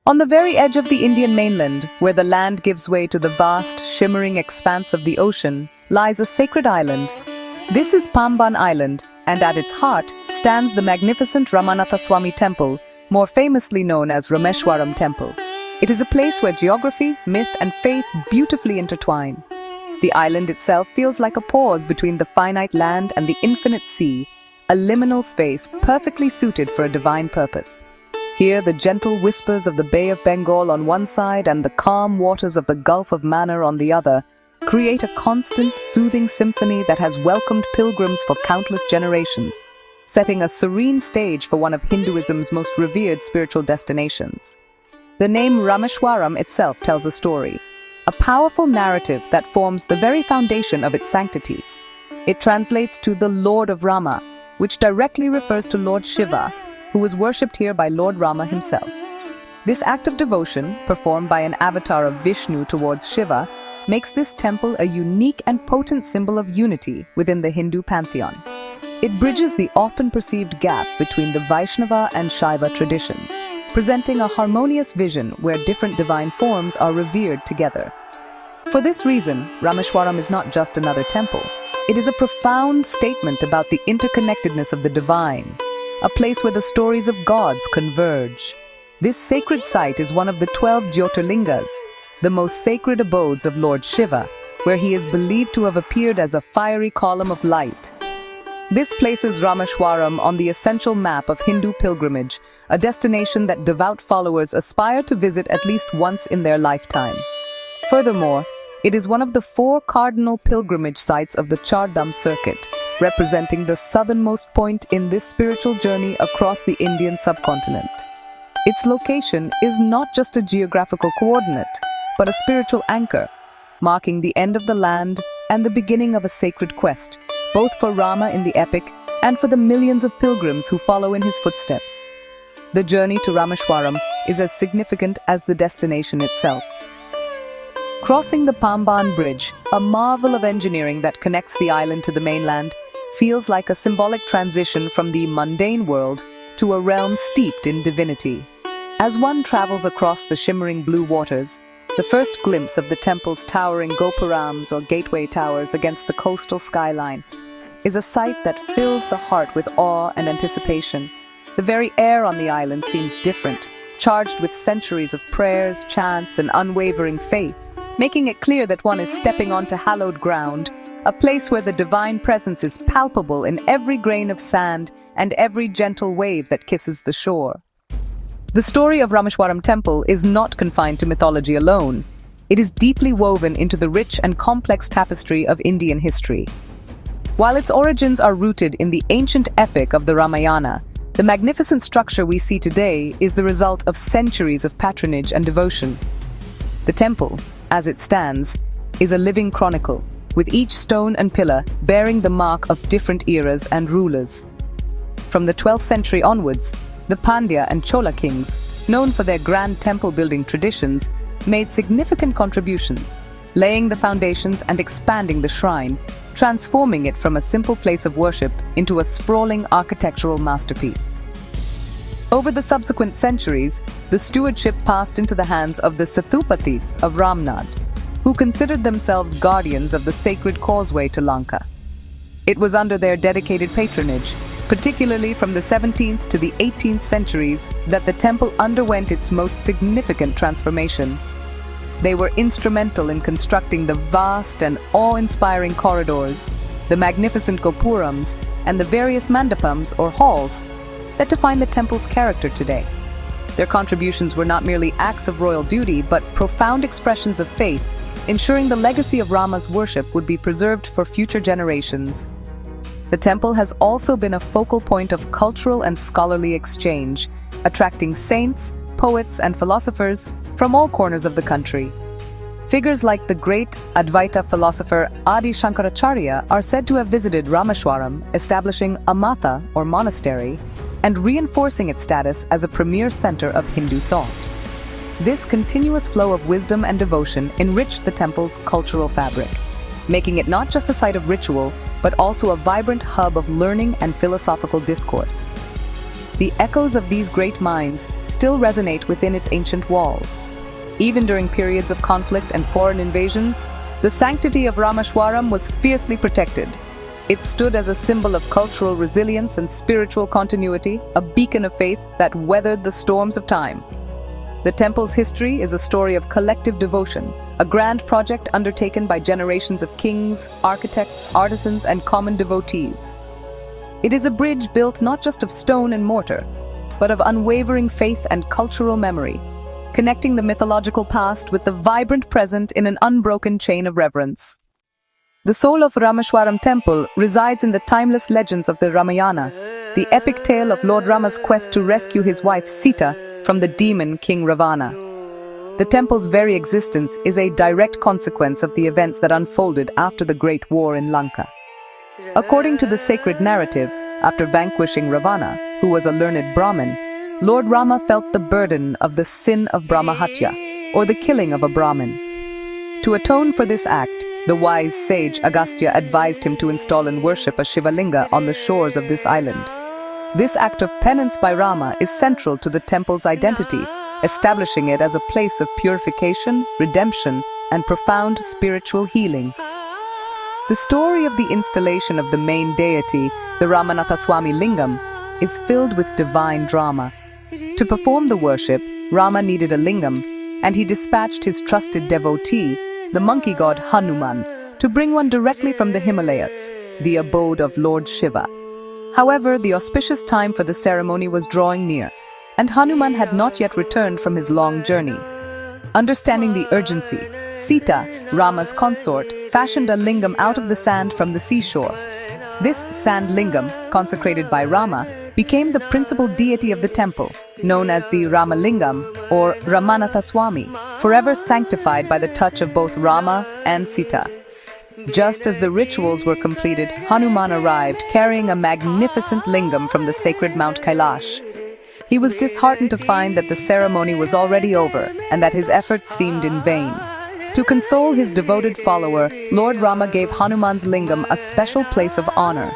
On the very edge of the Indian mainland, where the land gives way to the vast, shimmering expanse of the ocean, lies a sacred island. This is Pamban Island, and at its heart stands the magnificent Ramanathaswamy Temple, more famously known as Rameshwaram Temple. It is a place where geography, myth, and faith beautifully intertwine. The island itself feels like a pause between the finite land and the infinite sea, a liminal space perfectly suited for a divine purpose. Here, the gentle whispers of the Bay of Bengal on one side and the calm waters of the Gulf of Mannar on the other create a constant, soothing symphony that has welcomed pilgrims for countless generations, setting a serene stage for one of Hinduism's most revered spiritual destinations. The name Rameshwaram itself tells a story, a powerful narrative that forms the very foundation of its sanctity. It translates to the Lord of Rama, which directly refers to Lord Shiva, who was worshipped here by Lord Rama himself. This act of devotion, performed by an avatar of Vishnu towards Shiva, makes this temple a unique and potent symbol of unity within the Hindu pantheon. It bridges the often perceived gap between the Vaishnava and Shaiva traditions, presenting a harmonious vision where different divine forms are revered together. For this reason, Rameshwaram is not just another temple. It is a profound statement about the interconnectedness of the divine, a place where the stories of gods converge. This sacred site is one of the 12 Jyotirlingas, the most sacred abodes of Lord Shiva, where he is believed to have appeared as a fiery column of light. This places Rameshwaram on the essential map of Hindu pilgrimage, a destination that devout followers aspire to visit at least once in their lifetime. Furthermore, it is one of the 4 cardinal pilgrimage sites of the Char Dham circuit, representing the southernmost point in this spiritual journey across the Indian subcontinent. Its location is not just a geographical coordinate, but a spiritual anchor, marking the end of the land and the beginning of a sacred quest, both for Rama in the epic and for the millions of pilgrims who follow in his footsteps. The journey to Rameshwaram is as significant as the destination itself. Crossing the Pamban Bridge, a marvel of engineering that connects the island to the mainland, feels like a symbolic transition from the mundane world to a realm steeped in divinity. As one travels across the shimmering blue waters, the first glimpse of the temple's towering gopurams or gateway towers against the coastal skyline is a sight that fills the heart with awe and anticipation. The very air on the island seems different, charged with centuries of prayers, chants, and unwavering faith, making it clear that one is stepping onto hallowed ground, a place where the divine presence is palpable in every grain of sand and every gentle wave that kisses the shore. The story of Rameshwaram Temple is not confined to mythology alone. It is deeply woven into the rich and complex tapestry of Indian history. While its origins are rooted in the ancient epic of the Ramayana, the magnificent structure we see today is the result of centuries of patronage and devotion. The temple, as it stands, is a living chronicle, with each stone and pillar bearing the mark of different eras and rulers. From the 12th century onwards, the Pandya and Chola kings, known for their grand temple-building traditions, made significant contributions, laying the foundations and expanding the shrine, transforming it from a simple place of worship into a sprawling architectural masterpiece. Over the subsequent centuries, the stewardship passed into the hands of the Sathupatis of Ramnad, who considered themselves guardians of the sacred causeway to Lanka. It was under their dedicated patronage, particularly from the 17th to the 18th centuries, that the temple underwent its most significant transformation. They were instrumental in constructing the vast and awe-inspiring corridors, the magnificent gopurams, and the various mandapams or halls that define the temple's character today. Their contributions were not merely acts of royal duty, but profound expressions of faith, ensuring the legacy of Rama's worship would be preserved for future generations. The temple has also been a focal point of cultural and scholarly exchange, attracting saints, poets, and philosophers from all corners of the country. Figures like the great Advaita philosopher Adi Shankaracharya are said to have visited Rameshwaram, establishing a matha or monastery and reinforcing its status as a premier center of Hindu thought. This continuous flow of wisdom and devotion enriched the temple's cultural fabric, making it not just a site of ritual, but also a vibrant hub of learning and philosophical discourse. The echoes of these great minds still resonate within its ancient walls. Even during periods of conflict and foreign invasions, the sanctity of Rameshwaram was fiercely protected. It stood as a symbol of cultural resilience and spiritual continuity, a beacon of faith that weathered the storms of time. The temple's history is a story of collective devotion, a grand project undertaken by generations of kings, architects, artisans, and common devotees. It is a bridge built not just of stone and mortar, but of unwavering faith and cultural memory, connecting the mythological past with the vibrant present in an unbroken chain of reverence. The soul of Rameshwaram Temple resides in the timeless legends of the Ramayana, the epic tale of Lord Rama's quest to rescue his wife Sita from the demon King Ravana. The temple's very existence is a direct consequence of the events that unfolded after the Great War in Lanka. According to the sacred narrative, after vanquishing Ravana, who was a learned Brahmin, Lord Rama felt the burden of the sin of Brahmahatya, or the killing of a Brahmin. To atone for this act, the wise sage Agastya advised him to install and worship a Shivalinga on the shores of this island. This act of penance by Rama is central to the temple's identity, establishing it as a place of purification, redemption, and profound spiritual healing. The story of the installation of the main deity, the Ramanathaswamy Lingam, is filled with divine drama. To perform the worship, Rama needed a lingam, and he dispatched his trusted devotee, the monkey god Hanuman, to bring one directly from the Himalayas, the abode of Lord Shiva. However, the auspicious time for the ceremony was drawing near, and Hanuman had not yet returned from his long journey. Understanding the urgency, Sita, Rama's consort, fashioned a lingam out of the sand from the seashore. This sand lingam, consecrated by Rama, became the principal deity of the temple, known as the Ramalingam or Ramanathaswamy, forever sanctified by the touch of both Rama and Sita. Just as the rituals were completed, Hanuman arrived carrying a magnificent lingam from the sacred Mount Kailash. He was disheartened to find that the ceremony was already over and that his efforts seemed in vain. To console his devoted follower, Lord Rama gave Hanuman's lingam a special place of honor.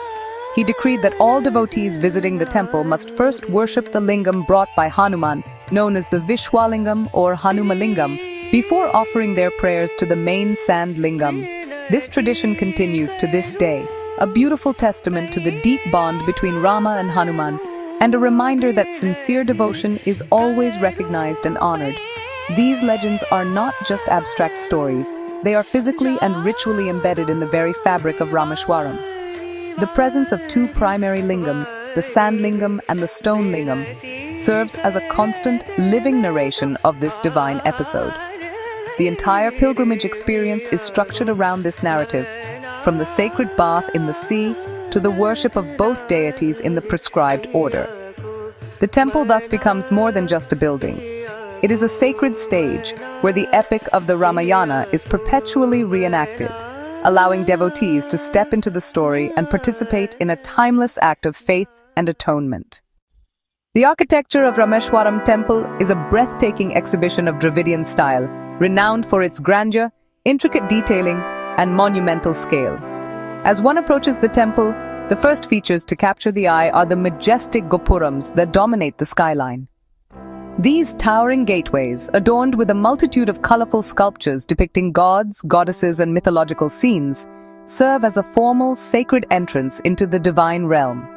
He decreed that all devotees visiting the temple must first worship the lingam brought by Hanuman, known as the Vishwalingam or Hanumalingam, before offering their prayers to the main sand lingam. This tradition continues to this day, a beautiful testament to the deep bond between Rama and Hanuman, and a reminder that sincere devotion is always recognized and honored. These legends are not just abstract stories, they are physically and ritually embedded in the very fabric of Rameshwaram. The presence of two primary lingams, the sand lingam and the stone lingam, serves as a constant, living narration of this divine episode. The entire pilgrimage experience is structured around this narrative, from the sacred bath in the sea to the worship of both deities in the prescribed order. The temple thus becomes more than just a building. It is a sacred stage where the epic of the Ramayana is perpetually reenacted, allowing devotees to step into the story and participate in a timeless act of faith and atonement. The architecture of Rameshwaram Temple is a breathtaking exhibition of Dravidian style, renowned for its grandeur, intricate detailing, and monumental scale. As one approaches the temple, the first features to capture the eye are the majestic gopurams that dominate the skyline. These towering gateways, adorned with a multitude of colorful sculptures depicting gods, goddesses, and mythological scenes, serve as a formal, sacred entrance into the divine realm.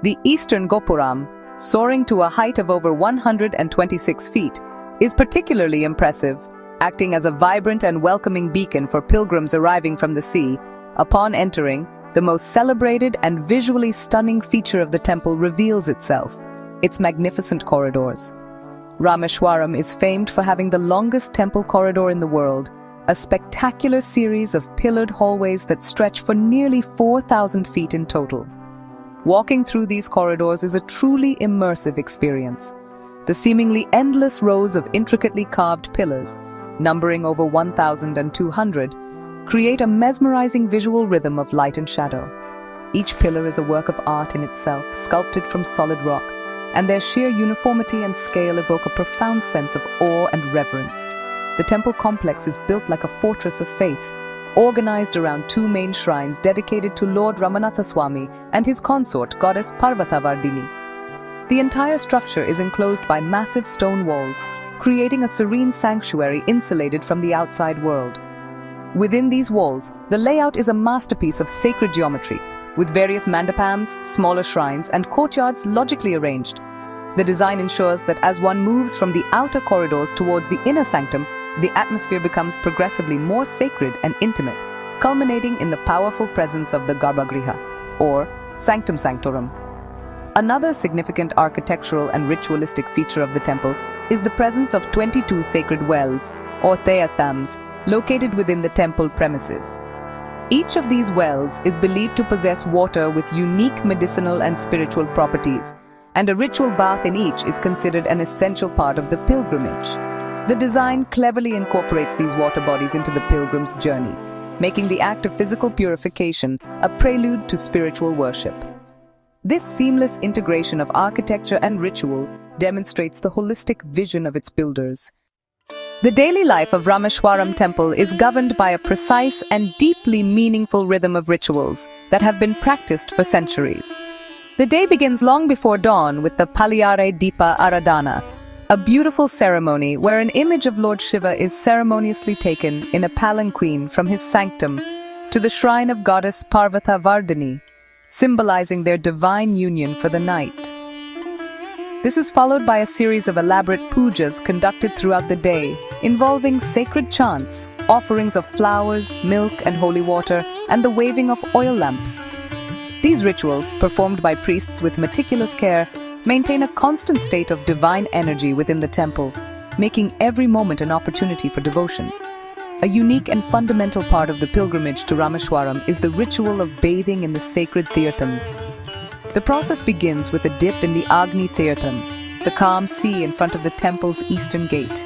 The eastern gopuram, soaring to a height of over 126 feet, is particularly impressive, acting as a vibrant and welcoming beacon for pilgrims arriving from the sea. Upon entering, the most celebrated and visually stunning feature of the temple reveals itself: its magnificent corridors. Rameshwaram is famed for having the longest temple corridor in the world, a spectacular series of pillared hallways that stretch for nearly 4,000 feet in total. Walking through these corridors is a truly immersive experience. The seemingly endless rows of intricately carved pillars, numbering over 1,200, create a mesmerizing visual rhythm of light and shadow. Each pillar is a work of art in itself, sculpted from solid rock, and their sheer uniformity and scale evoke a profound sense of awe and reverence. The temple complex is built like a fortress of faith, organized around two main shrines dedicated to Lord Ramanathaswamy and his consort, goddess Parvatavardhini. The entire structure is enclosed by massive stone walls, creating a serene sanctuary insulated from the outside world. Within these walls, the layout is a masterpiece of sacred geometry, with various mandapams, smaller shrines, and courtyards logically arranged. The design ensures that as one moves from the outer corridors towards the inner sanctum, the atmosphere becomes progressively more sacred and intimate, culminating in the powerful presence of the Garbhagriha, or Sanctum Sanctorum. Another significant architectural and ritualistic feature of the temple is the presence of 22 sacred wells, or Theyathams, located within the temple premises. Each of these wells is believed to possess water with unique medicinal and spiritual properties, and a ritual bath in each is considered an essential part of the pilgrimage. The design cleverly incorporates these water bodies into the pilgrim's journey, making the act of physical purification a prelude to spiritual worship. This seamless integration of architecture and ritual demonstrates the holistic vision of its builders. The daily life of Rameshwaram Temple is governed by a precise and deeply meaningful rhythm of rituals that have been practiced for centuries. The day begins long before dawn with the Paliyare Deepa Aradhana, a beautiful ceremony where an image of Lord Shiva is ceremoniously taken in a palanquin from his sanctum to the shrine of goddess Parvata Vardhini, symbolizing their divine union for the night. This is followed by a series of elaborate pujas conducted throughout the day, involving sacred chants, offerings of flowers, milk and holy water, and the waving of oil lamps. These rituals, performed by priests with meticulous care, maintain a constant state of divine energy within the temple, making every moment an opportunity for devotion. A unique and fundamental part of the pilgrimage to Rameshwaram is the ritual of bathing in the sacred Tirthams. The process begins with a dip in the Agni Tirtham, the calm sea in front of the temple's eastern gate.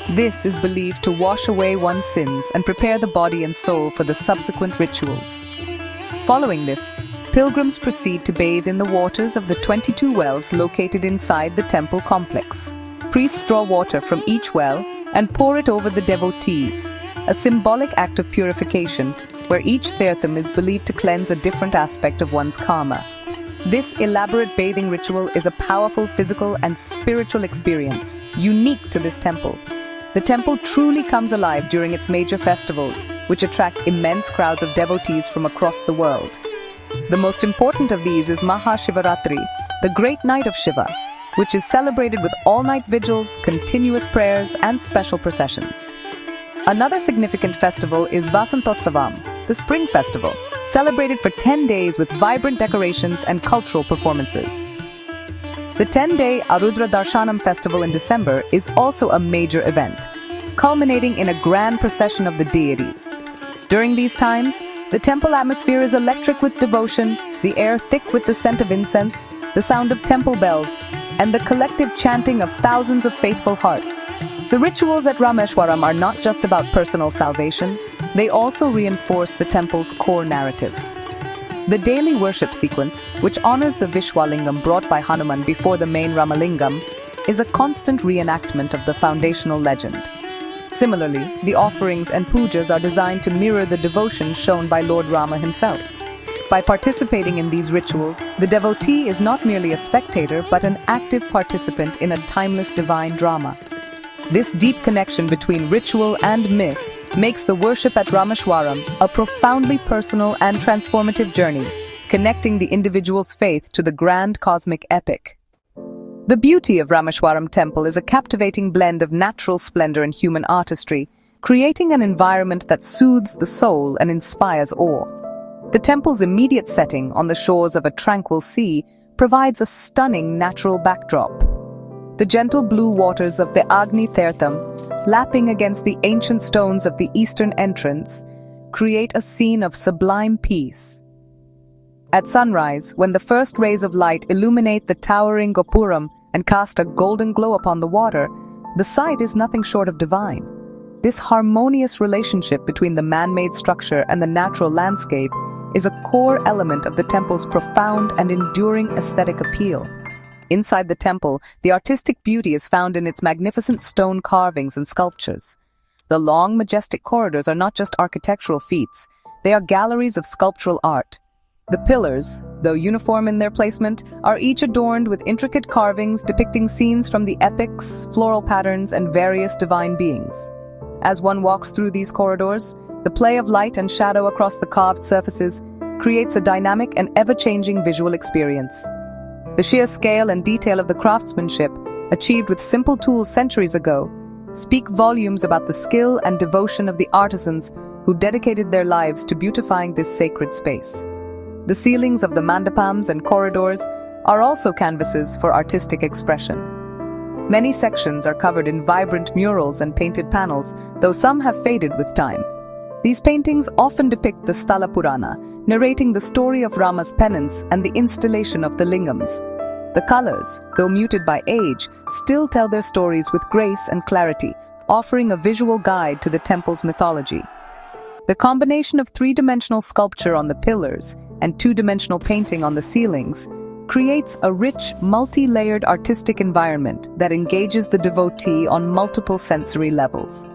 This is believed to wash away one's sins and prepare the body and soul for the subsequent rituals. Following this, pilgrims proceed to bathe in the waters of the 22 wells located inside the temple complex. Priests draw water from each well and pour it over the devotees, a symbolic act of purification where each tirtham is believed to cleanse a different aspect of one's karma. This elaborate bathing ritual is a powerful physical and spiritual experience, unique to this temple. The temple truly comes alive during its major festivals, which attract immense crowds of devotees from across the world. The most important of these is Mahashivaratri, the great night of Shiva, which is celebrated with all-night vigils, continuous prayers, and special processions. Another significant festival is Vasantotsavam, the Spring Festival, celebrated for 10 days with vibrant decorations and cultural performances. The 10-day Arudra Darshanam festival in December is also a major event, culminating in a grand procession of the deities. During these times, the temple atmosphere is electric with devotion, the air thick with the scent of incense, the sound of temple bells, and the collective chanting of thousands of faithful hearts. The rituals at Rameshwaram are not just about personal salvation, they also reinforce the temple's core narrative. The daily worship sequence, which honors the Vishwalingam brought by Hanuman before the main Ramalingam, is a constant reenactment of the foundational legend. Similarly, the offerings and pujas are designed to mirror the devotion shown by Lord Rama himself. By participating in these rituals, the devotee is not merely a spectator but an active participant in a timeless divine drama. This deep connection between ritual and myth makes the worship at Rameshwaram a profoundly personal and transformative journey, connecting the individual's faith to the grand cosmic epic. The beauty of Rameshwaram Temple is a captivating blend of natural splendor and human artistry, creating an environment that soothes the soul and inspires awe. The temple's immediate setting on the shores of a tranquil sea provides a stunning natural backdrop. The gentle blue waters of the Agni Tirtham, lapping against the ancient stones of the eastern entrance, create a scene of sublime peace. At sunrise, when the first rays of light illuminate the towering Gopuram and cast a golden glow upon the water, the sight is nothing short of divine. This harmonious relationship between the man-made structure and the natural landscape is a core element of the temple's profound and enduring aesthetic appeal. Inside the temple, the artistic beauty is found in its magnificent stone carvings and sculptures. The long, majestic corridors are not just architectural feats, they are galleries of sculptural art. The pillars, though uniform in their placement, are each adorned with intricate carvings depicting scenes from the epics, floral patterns, and various divine beings. As one walks through these corridors, the play of light and shadow across the carved surfaces creates a dynamic and ever-changing visual experience. The sheer scale and detail of the craftsmanship, achieved with simple tools centuries ago, speak volumes about the skill and devotion of the artisans who dedicated their lives to beautifying this sacred space. The ceilings of the mandapams and corridors are also canvases for artistic expression. Many sections are covered in vibrant murals and painted panels, though some have faded with time. These paintings often depict the Sthala Purana, narrating the story of Rama's penance and the installation of the lingams. The colors, though muted by age, still tell their stories with grace and clarity, offering a visual guide to the temple's mythology. The combination of three-dimensional sculpture on the pillars and two-dimensional painting on the ceilings creates a rich, multi-layered artistic environment that engages the devotee on multiple sensory levels.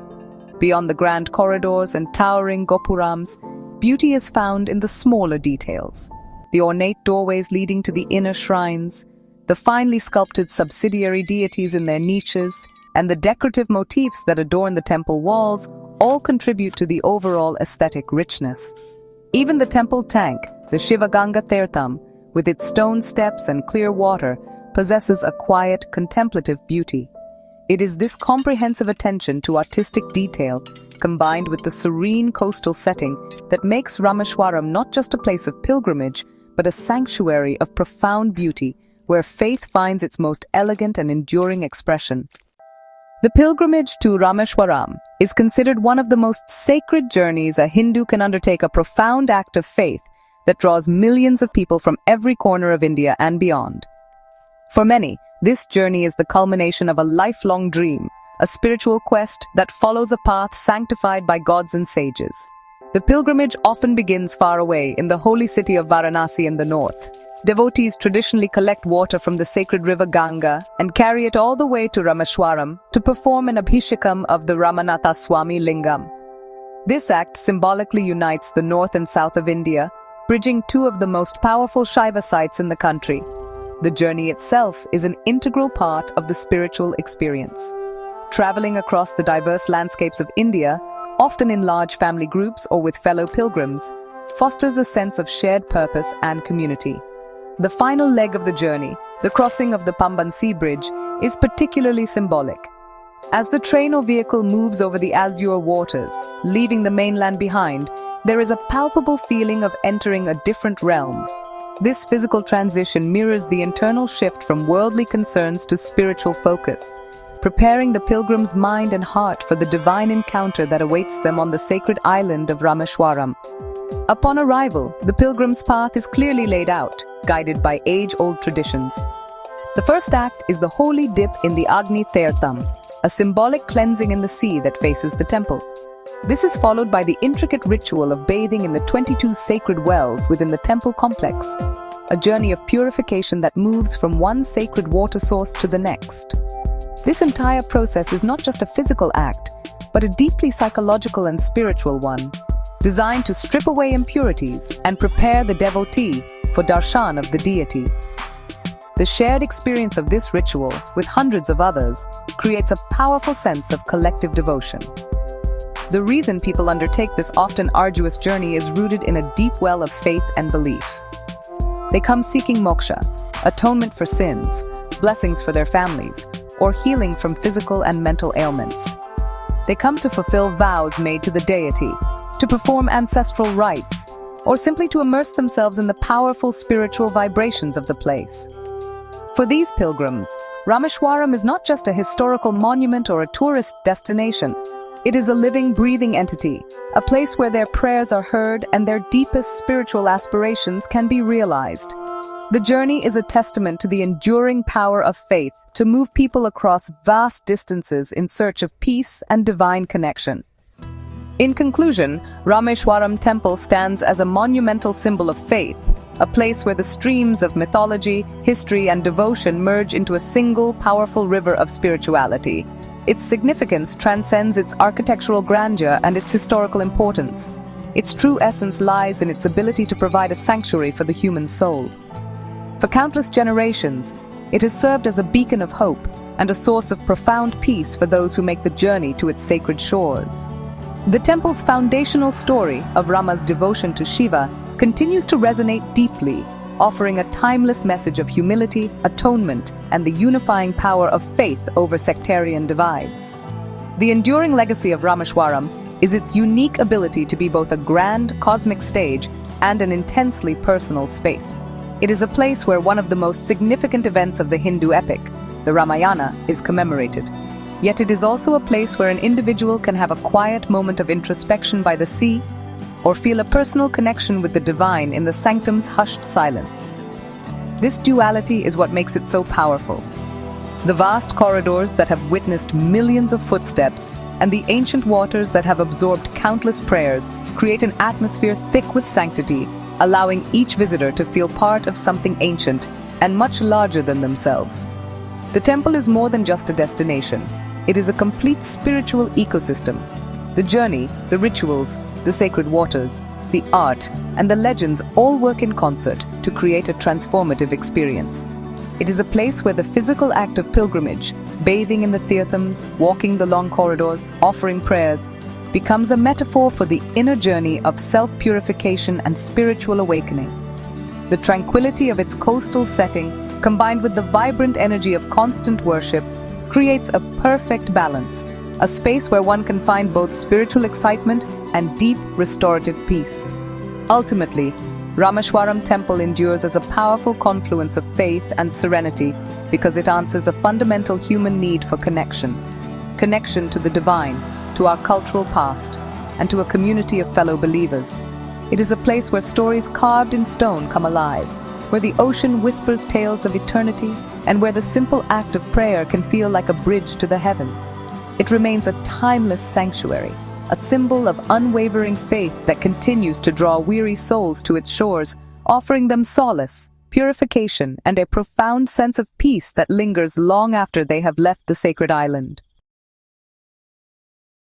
Beyond the grand corridors and towering gopurams, beauty is found in the smaller details. The ornate doorways leading to the inner shrines, the finely sculpted subsidiary deities in their niches, and the decorative motifs that adorn the temple walls all contribute to the overall aesthetic richness. Even the temple tank, the Shiva Ganga Tirtham, with its stone steps and clear water, possesses a quiet, contemplative beauty. It is this comprehensive attention to artistic detail, combined with the serene coastal setting, that makes Rameshwaram not just a place of pilgrimage, but a sanctuary of profound beauty, where faith finds its most elegant and enduring expression. The pilgrimage to Rameshwaram is considered one of the most sacred journeys a Hindu can undertake, a profound act of faith that draws millions of people from every corner of India and beyond. For many, this journey is the culmination of a lifelong dream, a spiritual quest that follows a path sanctified by gods and sages. The pilgrimage often begins far away in the holy city of Varanasi in the north. Devotees traditionally collect water from the sacred river Ganga and carry it all the way to Rameshwaram to perform an abhishekam of the Ramanathaswamy Lingam. This act symbolically unites the north and south of India, bridging two of the most powerful Shiva sites in the country. The journey itself is an integral part of the spiritual experience. Traveling across the diverse landscapes of India, often in large family groups or with fellow pilgrims, fosters a sense of shared purpose and community. The final leg of the journey, the crossing of the Pamban Sea Bridge, is particularly symbolic. As the train or vehicle moves over the azure waters, leaving the mainland behind, there is a palpable feeling of entering a different realm. This physical transition mirrors the internal shift from worldly concerns to spiritual focus, preparing the pilgrim's mind and heart for the divine encounter that awaits them on the sacred island of Rameshwaram. Upon arrival, the pilgrim's path is clearly laid out, guided by age-old traditions. The first act is the holy dip in the Agni Tirtham, a symbolic cleansing in the sea that faces the temple. This is followed by the intricate ritual of bathing in the 22 sacred wells within the temple complex, a journey of purification that moves from one sacred water source to the next. This entire process is not just a physical act, but a deeply psychological and spiritual one, designed to strip away impurities and prepare the devotee for darshan of the deity. The shared experience of this ritual, with hundreds of others, creates a powerful sense of collective devotion. The reason people undertake this often arduous journey is rooted in a deep well of faith and belief. They come seeking moksha, atonement for sins, blessings for their families, or healing from physical and mental ailments. They come to fulfill vows made to the deity, to perform ancestral rites, or simply to immerse themselves in the powerful spiritual vibrations of the place. For these pilgrims, Rameshwaram is not just a historical monument or a tourist destination. It is a living, breathing entity, a place where their prayers are heard and their deepest spiritual aspirations can be realized. The journey is a testament to the enduring power of faith to move people across vast distances in search of peace and divine connection. In conclusion, Rameshwaram Temple stands as a monumental symbol of faith, a place where the streams of mythology, history, and devotion merge into a single, powerful river of spirituality. Its significance transcends its architectural grandeur and its historical importance. Its true essence lies in its ability to provide a sanctuary for the human soul. For countless generations, it has served as a beacon of hope and a source of profound peace for those who make the journey to its sacred shores. The temple's foundational story of Rama's devotion to Shiva continues to resonate deeply, offering a timeless message of humility, atonement, and the unifying power of faith over sectarian divides. The enduring legacy of Rameshwaram is its unique ability to be both a grand cosmic stage and an intensely personal space. It is a place where one of the most significant events of the Hindu epic, the Ramayana, is commemorated. Yet it is also a place where an individual can have a quiet moment of introspection by the sea, or feel a personal connection with the divine in the sanctum's hushed silence. This duality is what makes it so powerful. The vast corridors that have witnessed millions of footsteps and the ancient waters that have absorbed countless prayers create an atmosphere thick with sanctity, allowing each visitor to feel part of something ancient and much larger than themselves. The temple is more than just a destination. It is a complete spiritual ecosystem. The journey, the rituals, the sacred waters, the art, and the legends all work in concert to create a transformative experience. It is a place where the physical act of pilgrimage, bathing in the tirthams, walking the long corridors, offering prayers, becomes a metaphor for the inner journey of self-purification and spiritual awakening. The tranquility of its coastal setting, combined with the vibrant energy of constant worship, creates a perfect balance, a space where one can find both spiritual excitement and deep restorative peace. Ultimately, Rameshwaram Temple endures as a powerful confluence of faith and serenity because it answers a fundamental human need for connection. Connection to the divine, to our cultural past, and to a community of fellow believers. It is a place where stories carved in stone come alive, where the ocean whispers tales of eternity, and where the simple act of prayer can feel like a bridge to the heavens. It remains a timeless sanctuary, a symbol of unwavering faith that continues to draw weary souls to its shores, offering them solace, purification, and a profound sense of peace that lingers long after they have left the sacred island.